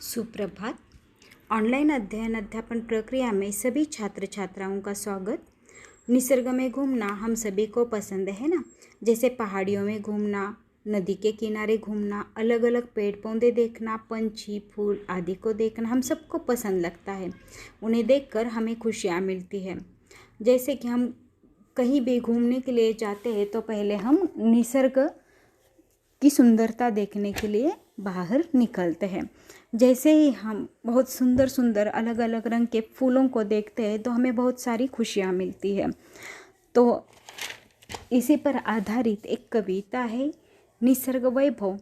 सुप्रभात। ऑनलाइन अध्ययन अध्यापन प्रक्रिया में सभी छात्र छात्राओं का स्वागत। निसर्ग में घूमना हम सभी को पसंद है ना, जैसे पहाड़ियों में घूमना, नदी के किनारे घूमना, अलग अलग पेड़ पौधे देखना, पंछी फूल आदि को देखना हम सबको पसंद लगता है। उन्हें देखकर हमें खुशियाँ मिलती है। जैसे कि हम कहीं भी घूमने के लिए जाते हैं तो पहले हम निसर्ग की सुंदरता देखने के लिए बाहर निकलते हैं। जैसे ही हम बहुत सुंदर सुंदर अलग अलग रंग के फूलों को देखते हैं तो हमें बहुत सारी खुशियाँ मिलती है। तो इसी पर आधारित एक कविता है निसर्ग वैभव।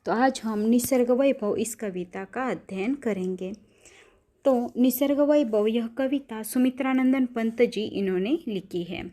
तो आज हम निसर्ग वैभव इस कविता का अध्ययन करेंगे। तो निसर्ग वैभव यह कविता सुमित्रानंदन पंत जी इन्होंने लिखी है।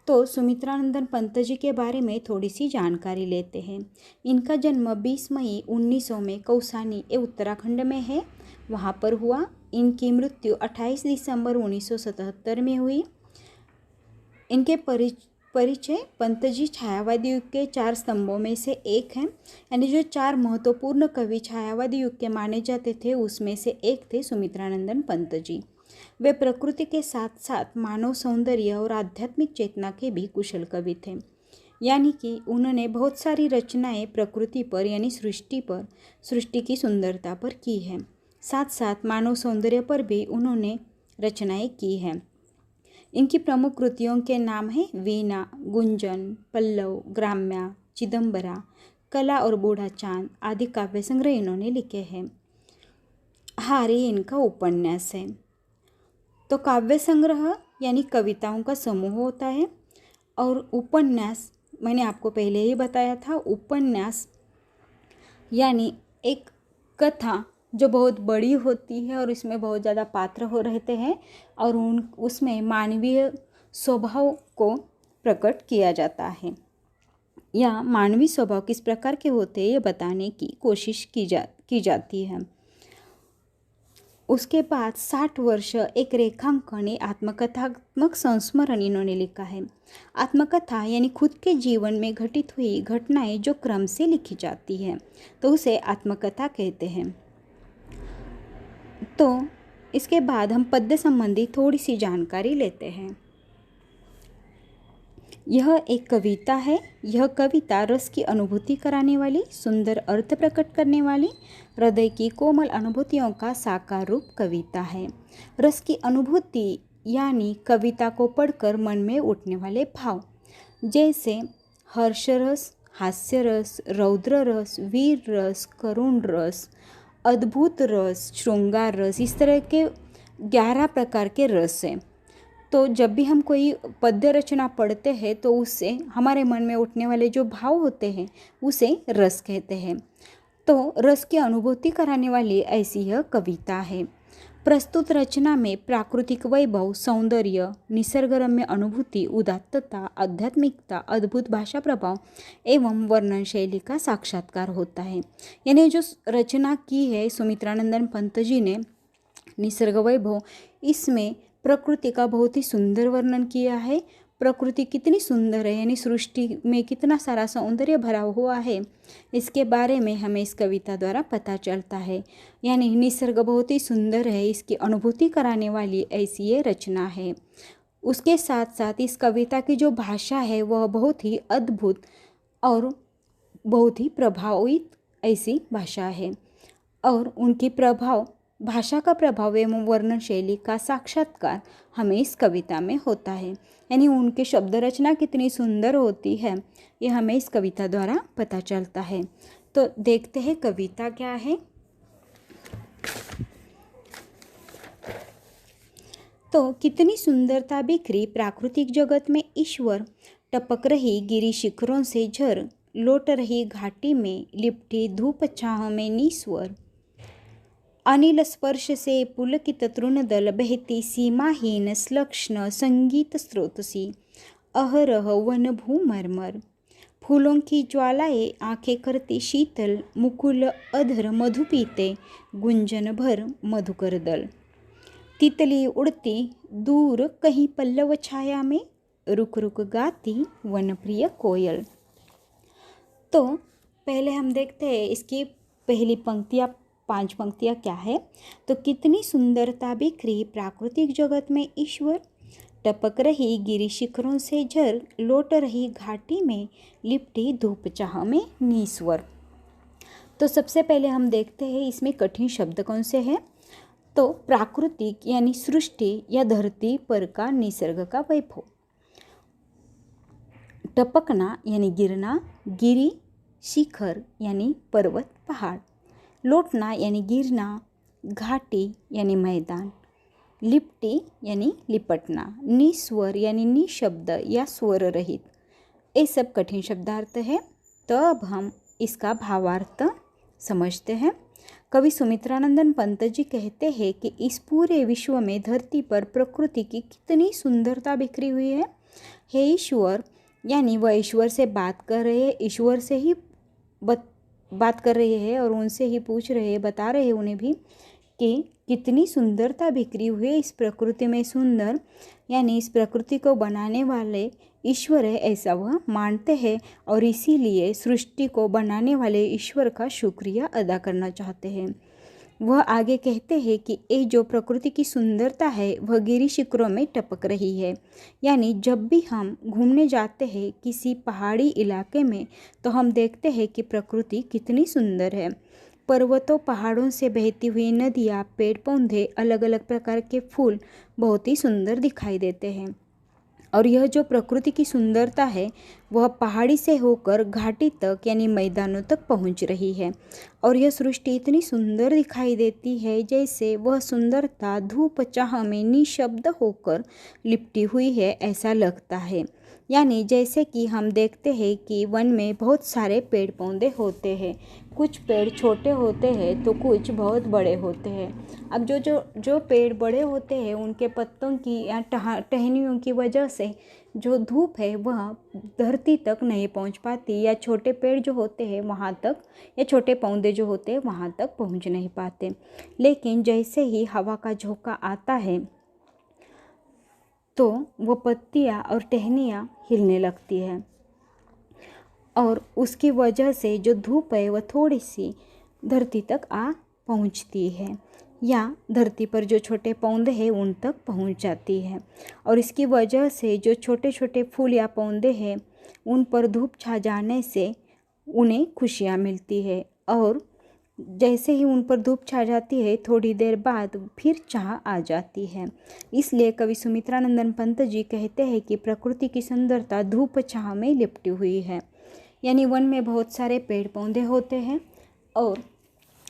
तो सुमित्रानंदन पंत जी के बारे में थोड़ी सी जानकारी लेते हैं। इनका जन्म 20 मई 1900 में कौसानी उत्तराखंड में है, वहाँ पर हुआ। इनकी मृत्यु 28 दिसंबर 1977 में हुई। इनके परिचय पंत जी छायावादी युग के 4 स्तंभों में से एक हैं, यानी जो 4 महत्वपूर्ण कवि छायावादी युग के माने जाते थे उसमें से एक थे सुमित्रानंदन पंत जी। वे प्रकृति के साथ साथ मानव सौंदर्य और आध्यात्मिक चेतना के भी कुशल कवि थे, यानी कि उन्होंने बहुत सारी रचनाएं प्रकृति पर यानी सृष्टि की सुंदरता पर की है। साथ साथ मानव सौंदर्य पर भी उन्होंने रचनाएं की हैं। इनकी प्रमुख कृतियों के नाम हैं वीणा, गुंजन, पल्लव, ग्राम्या, चिदंबरा, कला और बूढ़ा चांद आदि काव्य संग्रह इन्होंने लिखे हैं। हार ये इनका उपन्यास है। तो काव्य संग्रह यानी कविताओं का समूह होता है, और उपन्यास मैंने आपको पहले ही बताया था। उपन्यास यानी एक कथा जो बहुत बड़ी होती है और इसमें बहुत ज़्यादा पात्र हो रहते हैं और उसमें मानवीय स्वभाव को प्रकट किया जाता है, या मानवीय स्वभाव किस प्रकार के होते हैं ये बताने की कोशिश की जाती है। उसके बाद 60 वर्ष एक रेखांकन आत्मकथात्मक संस्मरण इन्होंने लिखा है। आत्मकथा यानी खुद के जीवन में घटित हुई घटनाएं जो क्रम से लिखी जाती है तो उसे आत्मकथा कहते हैं। तो इसके बाद हम पद्य संबंधी थोड़ी सी जानकारी लेते हैं। यह एक कविता है। यह कविता रस की अनुभूति कराने वाली, सुंदर अर्थ प्रकट करने वाली, हृदय की कोमल अनुभूतियों का साकार रूप कविता है। रस की अनुभूति यानी कविता को पढ़कर मन में उठने वाले भाव, जैसे हर्ष रस, हास्य रस, रौद्र रस, वीर रस, करुण रस, अद्भुत रस, श्रृंगार रस, इस तरह के 11 प्रकार के रस हैं। तो जब भी हम कोई पद्य रचना पढ़ते हैं तो उससे हमारे मन में उठने वाले जो भाव होते हैं उसे रस कहते हैं। तो रस की अनुभूति कराने वाली ऐसी यह कविता है। प्रस्तुत रचना में प्राकृतिक वैभव, सौंदर्य, निसर्गरम्य अनुभूति, उदात्तता, आध्यात्मिकता, अद्भुत भाषा प्रभाव एवं वर्णन शैली का साक्षात्कार होता है। यानी जो रचना की है सुमित्रानंदन पंत जी ने निसर्ग वैभव, इसमें प्रकृति का बहुत ही सुंदर वर्णन किया है। प्रकृति कितनी सुंदर है, यानी सृष्टि में कितना सारा सौंदर्य भरा हुआ है, इसके बारे में हमें इस कविता द्वारा पता चलता है। यानी निसर्ग बहुत ही सुंदर है, इसकी अनुभूति कराने वाली ऐसी ये रचना है। उसके साथ साथ इस कविता की जो भाषा है वह बहुत ही अद्भुत और बहुत ही प्रभावित ऐसी भाषा है, और उनकी भाषा का प्रभाव एवं वर्णन शैली का साक्षात्कार हमें इस कविता में होता है। यानी उनके शब्द रचना कितनी सुंदर होती है ये हमें इस कविता द्वारा पता चलता है। तो देखते हैं कविता क्या है। तो कितनी सुंदरता बिखरी प्राकृतिक जगत में ईश्वर, टपक रही गिरी शिखरों से झर, लौट रही घाटी में लिपटी धूप छाह में निस्वर, अनिल स्पर्श से पुलकित तृणदल, बहती सीमाहीन श्लक्ष्ण संगीत स्रोत सी, अहरह वन भूमरमर, फूलों की ज्वालाएं आंखें करती शीतल, मुकुल अधर मधु पीते गुंजन भर मधुकर दल, तितली उड़ती दूर कहीं पल्लव छाया में, रुक रुक गाती वनप्रिय कोयल। तो पहले हम देखते हैं इसकी पहली पंक्तियाँ 5 पंक्तियाँ क्या है, तो कितनी सुंदरता बिखरी प्राकृतिक जगत में ईश्वर, टपक रही गिरी शिखरों से झर, लौट रही घाटी में लिपटी धूप चाह में नीश्वर। तो सबसे पहले हम देखते हैं इसमें कठिन शब्द कौन से हैं। तो प्राकृतिक यानी सृष्टि या धरती पर का निसर्ग का वैभव, टपकना यानी गिरना, गिरी शिखर यानी पर्वत पहाड़, लौटना यानी गिरना, घाटी यानी मैदान, लिपटी यानी लिपटना, निस्वर यानी निशब्द या स्वर रहित। ये सब कठिन शब्दार्थ है। तो अब हम इसका भावार्थ समझते हैं। कवि सुमित्रानंदन पंत जी कहते हैं कि इस पूरे विश्व में धरती पर प्रकृति की कितनी सुंदरता बिखरी हुई है। हे ईश्वर, यानी वह ईश्वर से बात कर रहे हैं, ईश्वर से ही बात कर रहे हैं और उनसे ही पूछ रहे हैं, बता रहे हैं उन्हें भी कि कितनी सुंदरता बिखरी हुई है इस प्रकृति में। सुंदर यानी इस प्रकृति को बनाने वाले ईश्वर है, ऐसा वह मानते हैं और इसीलिए सृष्टि को बनाने वाले ईश्वर का शुक्रिया अदा करना चाहते हैं। वह आगे कहते हैं कि ये जो प्रकृति की सुंदरता है वह गिरी शिखरों में टपक रही है। यानी जब भी हम घूमने जाते हैं किसी पहाड़ी इलाके में तो हम देखते हैं कि प्रकृति कितनी सुंदर है। पर्वतों पहाड़ों से बहती हुई नदियाँ, पेड़ पौधे, अलग अलग प्रकार के फूल बहुत ही सुंदर दिखाई देते हैं। और यह जो प्रकृति की सुंदरता है वह पहाड़ी से होकर घाटी तक यानी मैदानों तक पहुंच रही है। और यह सृष्टि इतनी सुंदर दिखाई देती है जैसे वह सुंदरता धूप चाह में निशब्द होकर लिपटी हुई है, ऐसा लगता है। यानी जैसे कि हम देखते हैं कि वन में बहुत सारे पेड़ पौधे होते हैं, कुछ पेड़ छोटे होते हैं तो कुछ बहुत बड़े होते हैं। अब जो पेड़ बड़े होते हैं उनके पत्तों की या टहनियों की वजह से जो धूप है वह धरती तक नहीं पहुंच पाती, या छोटे पेड़ जो होते हैं वहां तक, या छोटे पौधे जो होते हैं वहां तक पहुंच नहीं पाते। लेकिन जैसे ही हवा का झोंका आता है तो वो पत्तियाँ और टहनियाँ हिलने लगती है और उसकी वजह से जो धूप है वह थोड़ी सी धरती तक आ पहुंचती है, या धरती पर जो छोटे पौधे हैं उन तक पहुंच जाती है। और इसकी वजह से जो छोटे छोटे फूल या पौधे हैं उन पर धूप छा जाने से उन्हें खुशियाँ मिलती है। और जैसे ही उन पर धूप छा जाती है थोड़ी देर बाद फिर चाह आ जाती है। इसलिए कवि सुमित्रानंदन पंत जी कहते हैं कि प्रकृति की सुंदरता धूप छाह में लिपटी हुई है। यानी वन में बहुत सारे पेड़ पौधे होते हैं और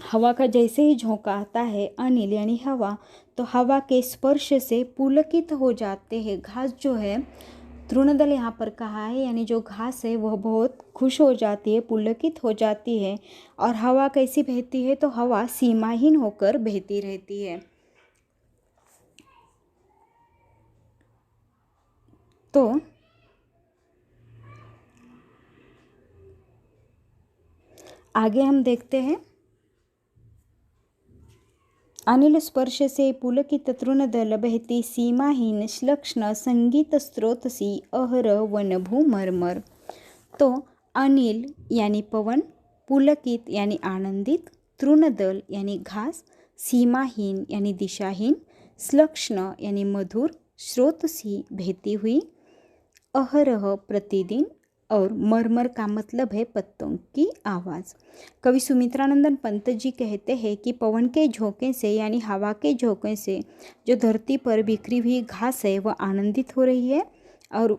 हवा का जैसे ही झोंका आता है, अनिल यानी हवा, तो हवा के स्पर्श से पुलकित हो जाते हैं। घास जो है, तृणदल यहाँ पर कहा है, यानी जो घास है वह बहुत खुश हो जाती है, पुलकित हो जाती है। और हवा कैसी बहती है, तो हवा सीमाहीन होकर बहती रहती है। तो आगे हम देखते हैं, अनिल स्पर्श से पुलकित तृणदल बहती सीमाहीन श्लक्ष्ण संगीत स्रोतसी अहर वनभू मरमर। तो अनिल यानी पवन, पुलकित यानी आनंदित, तृणदल यानी घास, सीमाहीन यानी दिशाहीन, श्लक्ष्ण यानी मधुर, स्रोतसी बहती हुई, अहरह प्रतिदिन, और मरमर का मतलब है पत्तों की आवाज़। कवि सुमित्रानंदन पंत जी कहते हैं कि पवन के झोंके से यानी हवा के झोंके से जो धरती पर बिखरी हुई घास है वह आनंदित हो रही है, और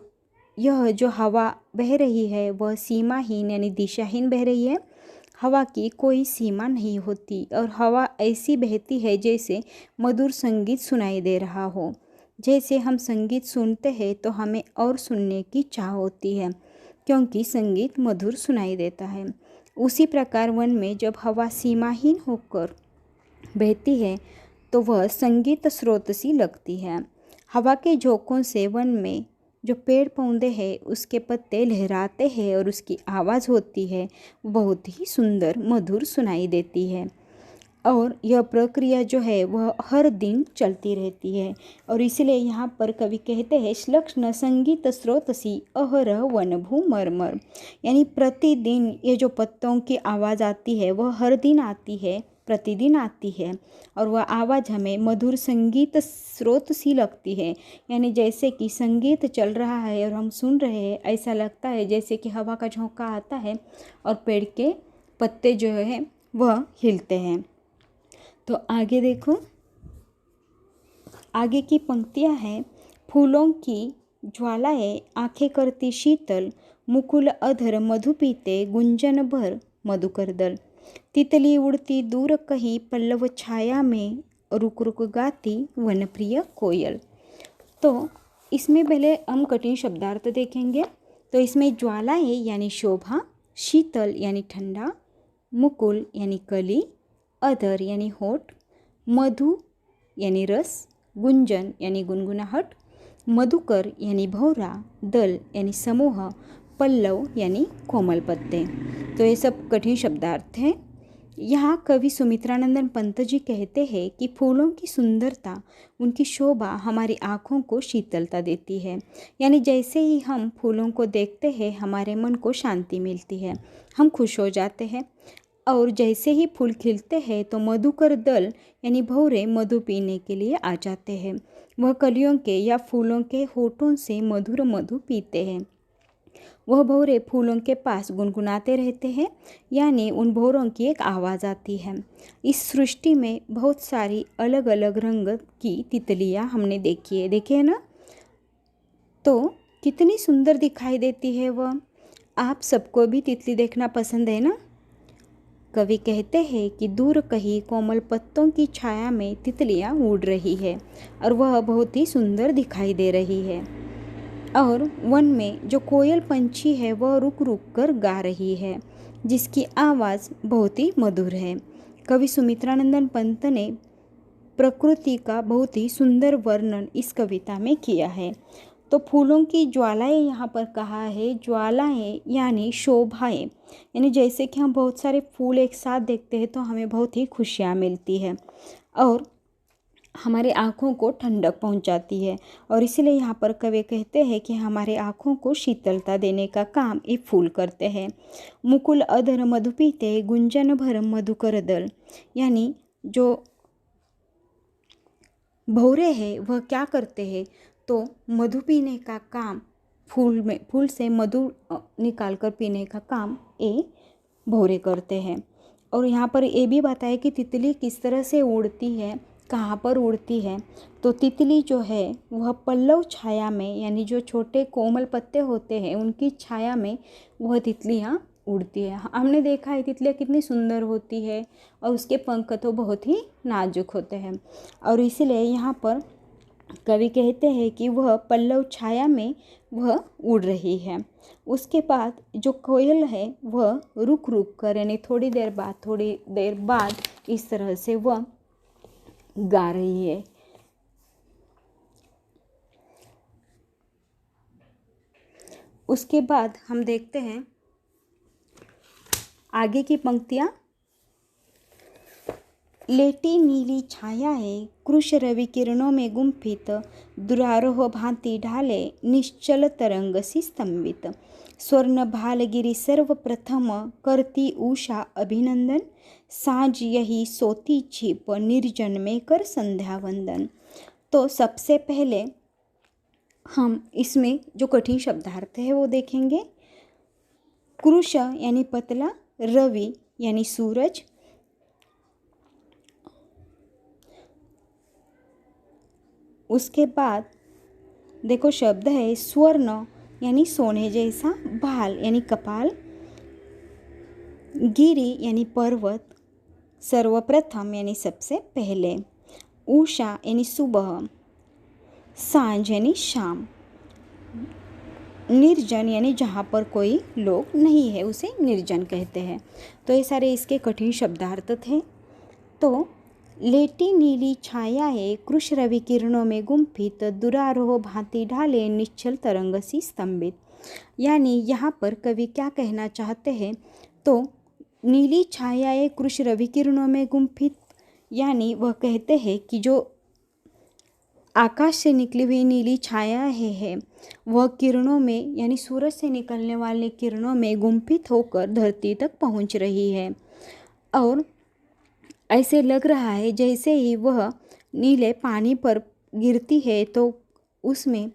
यह जो हवा बह रही है वह सीमाहीन यानी दिशाहीन बह रही है। हवा की कोई सीमा नहीं होती और हवा ऐसी बहती है जैसे मधुर संगीत सुनाई दे रहा हो। जैसे हम संगीत सुनते हैं तो हमें और सुनने की चाह होती है क्योंकि संगीत मधुर सुनाई देता है। उसी प्रकार वन में जब हवा सीमाहीन होकर बहती है तो वह संगीत स्रोत सी लगती है। हवा के झोंकों से वन में जो पेड़ पौधे हैं उसके पत्ते लहराते हैं और उसकी आवाज़ होती है बहुत ही सुंदर मधुर सुनाई देती है। और यह प्रक्रिया जो है वह हर दिन चलती रहती है। और इसलिए यहाँ पर कवि कहते हैं श्लक्ष्ण संगीत स्रोतसी अहरह वनभू मरमर, यानी प्रतिदिन ये जो पत्तों की आवाज़ आती है वह हर दिन आती है, प्रतिदिन आती है। और वह आवाज़ हमें मधुर संगीत स्रोत सी लगती है, यानी जैसे कि संगीत चल रहा है और हम सुन रहे हैं, ऐसा लगता है जैसे कि हवा का झोंका आता है और पेड़ के पत्ते जो है वह हिलते हैं। तो आगे देखो, आगे की पंक्तियां हैं। फूलों की ज्वालाएं आंखें करती शीतल, मुकुल अधर मधु पीते गुंजन भर मधुकर दल। तितली उड़ती दूर कहीं पल्लव छाया में, रुक रुक गाती वनप्रिय कोयल। तो इसमें पहले हम कठिन शब्दार्थ देखेंगे। तो इसमें ज्वालाएं यानी शोभा, शीतल यानी ठंडा, मुकुल यानी कली, अधर यानी होठ, मधु यानी रस, गुंजन यानी गुनगुनाहट, मधुकर यानी भौरा, दल यानी समूह, पल्लव यानी कोमल पत्ते। तो ये सब कठिन शब्दार्थ हैं। यहाँ कवि सुमित्रानंदन पंत जी कहते हैं कि फूलों की सुंदरता, उनकी शोभा हमारी आँखों को शीतलता देती है, यानी जैसे ही हम फूलों को देखते हैं हमारे मन को शांति मिलती है, हम खुश हो जाते हैं। और जैसे ही फूल खिलते हैं तो मधुकर दल यानी भौरे मधु पीने के लिए आ जाते हैं। वह कलियों के या फूलों के होठों से मधुर मधु पीते हैं। वह भौरे फूलों के पास गुनगुनाते रहते हैं, यानी उन भौरों की एक आवाज़ आती है। इस सृष्टि में बहुत सारी अलग अलग रंग की तितलियाँ हमने देखी है, देखे है ना। तो कितनी सुंदर दिखाई देती है वह। आप सबको भी तितली देखना पसंद है ना। कवि कहते हैं कि दूर कहीं कोमल पत्तों की छाया में तितलियाँ उड़ रही है और वह बहुत ही सुंदर दिखाई दे रही है। और वन में जो कोयल पंछी है वह रुक रुक कर गा रही है, जिसकी आवाज़ बहुत ही मधुर है। कवि सुमित्रानंदन पंत ने प्रकृति का बहुत ही सुंदर वर्णन इस कविता में किया है। तो फूलों की ज्वालाएं यहाँ पर कहा है, ज्वालाएं यानी शोभाएं, यानी जैसे कि हम बहुत सारे फूल एक साथ देखते हैं तो हमें बहुत ही खुशियाँ मिलती है और हमारे आँखों को ठंडक पहुँचाती है। और इसीलिए यहाँ पर कवि कहते हैं कि हमारे आँखों को शीतलता देने का काम ये फूल करते हैं। मुकुल अधर मधु पीते गुंजन भर मधुकर दल, यानी जो भौरे हैं वह क्या करते हैं, तो मधु पीने का काम, फूल से मधु निकाल कर पीने का काम ये भौरे करते हैं। और यहाँ पर ये भी बताया कि तितली किस तरह से उड़ती है, कहाँ पर उड़ती है। तो तितली जो है वह पल्लव छाया में, यानी जो छोटे कोमल पत्ते होते हैं उनकी छाया में वह तितलियाँ उड़ती है। हमने देखा है तितलियाँ कितनी सुंदर होती है और उसके पंख तो बहुत ही नाजुक होते हैं। और इसीलिए यहाँ पर कवि कहते हैं कि वह पल्लव छाया में वह उड़ रही है। उसके बाद जो कोयल है वह रुक रुक कर, यानी थोड़ी देर बाद इस तरह से वह गा रही है। उसके बाद हम देखते हैं आगे की पंक्तियाँ। लेटी नीली छाया है कृश रवि किरणों में गुम्फित, दुरारोह भांति ढाले निश्चल तरंग सी स्तंभित। स्वर्ण भालगिरी सर्वप्रथम करती उषा अभिनंदन, साँझ यही सोती छिप निर्जन में कर संध्या वंदन। तो सबसे पहले हम इसमें जो कठिन शब्दार्थ है वो देखेंगे। कृश यानी पतला, रवि यानी सूरज, उसके बाद देखो शब्द है स्वर्ण यानी सोने जैसा, भाल यानी कपाल, गिरी यानी पर्वत, सर्वप्रथम यानी सबसे पहले, उषा यानी सुबह, सांझ यानी शाम, निर्जन यानी जहाँ पर कोई लोग नहीं है उसे निर्जन कहते हैं। तो ये सारे इसके कठिन शब्दार्थ थे। तो लेटी नीली छायाएं कृश रवि किरणों में गुम्फित, दुरारोह भांति ढाले निश्चल तरंग सी स्तंभित, यानी यहाँ पर कवि क्या कहना चाहते हैं, तो नीली छायाएं कृश रवि किरणों में गुम्फित यानी वह कहते हैं कि जो आकाश से निकली हुई नीली छाया है वह किरणों में यानी सूरज से निकलने वाले किरणों में गुम्फित होकर धरती तक पहुंच रही है और ऐसे लग रहा है जैसे ही वह नीले पानी पर गिरती है तो उसमें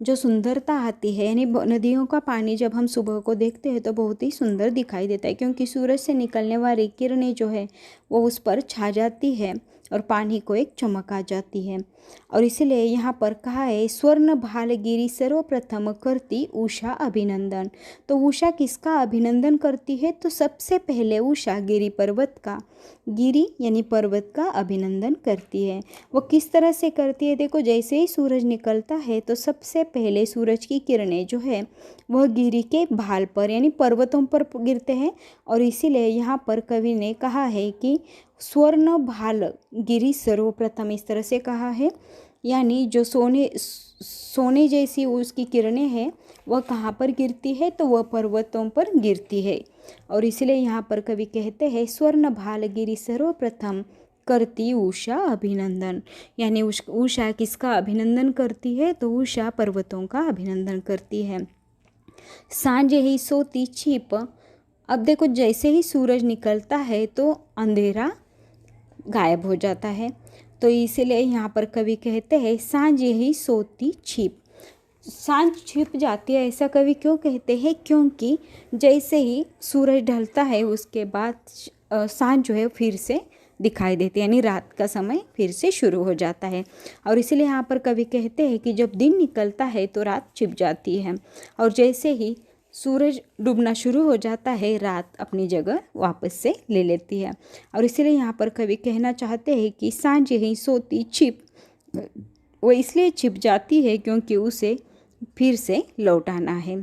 जो सुंदरता आती है, यानी नदियों का पानी जब हम सुबह को देखते हैं तो बहुत ही सुंदर दिखाई देता है, क्योंकि सूरज से निकलने वाली किरणें जो है वो उस पर छा जाती है और पानी को एक चमक आ जाती है। और इसलिए यहाँ पर कहा है स्वर्ण भालगिरी सर्वप्रथम करती उषा अभिनंदन। तो उषा किसका अभिनंदन करती है? तो सबसे पहले उषा गिरी पर्वत का, गिरी यानी पर्वत का अभिनंदन करती है। वो किस तरह से करती है? देखो, जैसे ही सूरज निकलता है तो सबसे पहले सूरज की किरणें जो है वह गिरी के भाल पर यानी पर्वतों पर गिरते हैं और इसीलिए यहाँ पर कवि ने कहा है कि स्वर्ण भाल गिरी सर्वप्रथम, इस तरह से कहा है। यानी जो सोने जैसी उसकी किरणें हैं वह कहाँ पर गिरती है? तो वह पर्वतों पर गिरती है और इसलिए यहाँ पर कवि कहते हैं स्वर्ण भाल गिरी सर्वप्रथम करती उषा अभिनंदन। यानी उषा किसका अभिनंदन करती है? तो उषा पर्वतों का अभिनंदन करती है। सांझ ही सोती छिप। अब देखो, जैसे ही सूरज निकलता है तो अंधेरा गायब हो जाता है, तो इसीलिए यहाँ पर कवि कहते हैं सांझ ही सोती छिप। सांझ छिप जाती है, ऐसा कवि क्यों कहते हैं? क्योंकि जैसे ही सूरज ढलता है उसके बाद सांझ जो है फिर से दिखाई देती है, यानी रात का समय फिर से शुरू हो जाता है। और इसीलिए यहाँ पर कवि कहते हैं कि जब दिन निकलता है तो रात छिप जाती है और जैसे ही सूरज डूबना शुरू हो जाता है रात अपनी जगह वापस से ले लेती है। और इसीलिए यहाँ पर कवि कहना चाहते हैं कि सांझ ही सोती छिप, वो इसलिए छिप जाती है क्योंकि उसे फिर से लौटाना है।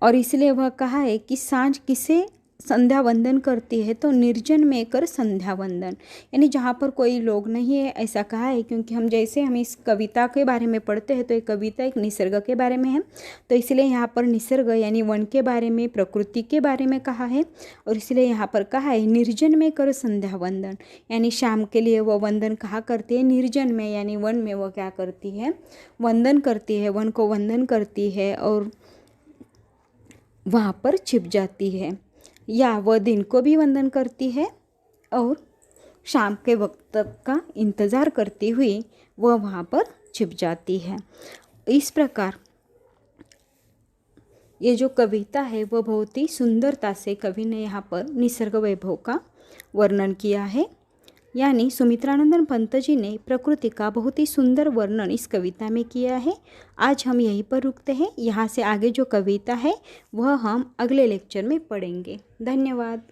और इसलिए वह कहा है कि सांझ किसे संध्या वंदन करती है? तो निर्जन में कर संध्या वंदन, यानी जहाँ पर कोई लोग नहीं है, ऐसा कहा है। क्योंकि हम इस कविता के बारे में पढ़ते हैं तो ये कविता एक निसर्ग के बारे में है, तो इसलिए यहाँ पर निसर्ग यानी वन के बारे में, प्रकृति के बारे में कहा है। और इसलिए यहाँ पर कहा है निर्जन में कर संध्या वंदन, यानी शाम के लिए वह वंदन कहा करती है निर्जन में, यानी वन में वह क्या करती है? वंदन करती है, वन को वंदन करती है और वहाँ पर छिप जाती है। या वह दिन को भी वंदन करती है और शाम के वक्त तक का इंतज़ार करती हुई वह वहाँ पर छिप जाती है। इस प्रकार ये जो कविता है वह बहुत ही सुंदरता से कवि ने यहाँ पर निसर्ग वैभव का वर्णन किया है। यानी सुमित्रानंदन पंत जी ने प्रकृति का बहुत ही सुंदर वर्णन इस कविता में किया है। आज हम यहीं पर रुकते हैं। यहाँ से आगे जो कविता है वह हम अगले लेक्चर में पढ़ेंगे। धन्यवाद।